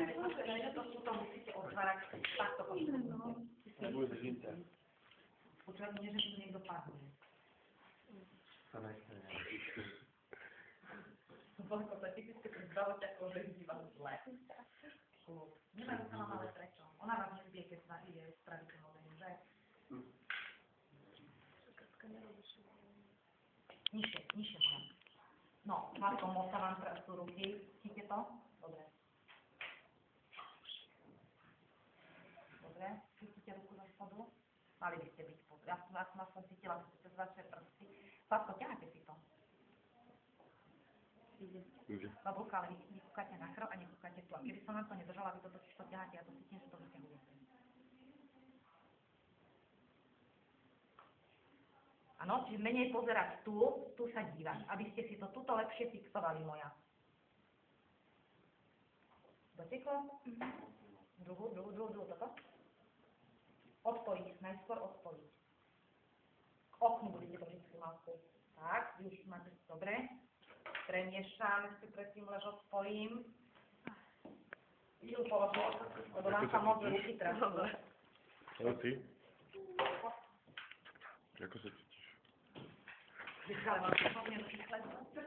máte že to túto musíte otvárať takto posunúť. Nebude zimce. Počúvať, nie, že tu niekto padne. To nechce Vonko sa typické pre zdravoťakov, že vidí vám zle. Nemajú sa vám ale prečo. Ona vám nezbije, keď sa ide spraviť hovorím, že? Nižšie, nižšie mám. No, Marko, moca vám sú ruky. Cítite to? Dobre. Dobre, cítite ruku zo spodu? Mali by ste byť pod. Ja som aspoň cítila, že cez vaše prsty. Sladko, ťahajte si to. Babulka, ale vy kúkate na krv a nekúkate tu. A keby som vám to nedržala, vy to totiž to ťaháte, ja to cítim, že to vyťahujete. Áno, čiže menej pozerať tu sa dívať, aby ste si to tuto lepšie fixovali, moja. Doteklo? Druhú, toto? Odpojiť, najskôr odpojiť. K oknu budete to vždy malku. Tak, vy už máte dobre. Premiešam, ešte predtým lež odpojím. Ju položil, lebo vám sa moc ruky trafú. Ale ty? Ako sa cítiš? Ale mám to hlavne ruky chlebnúť.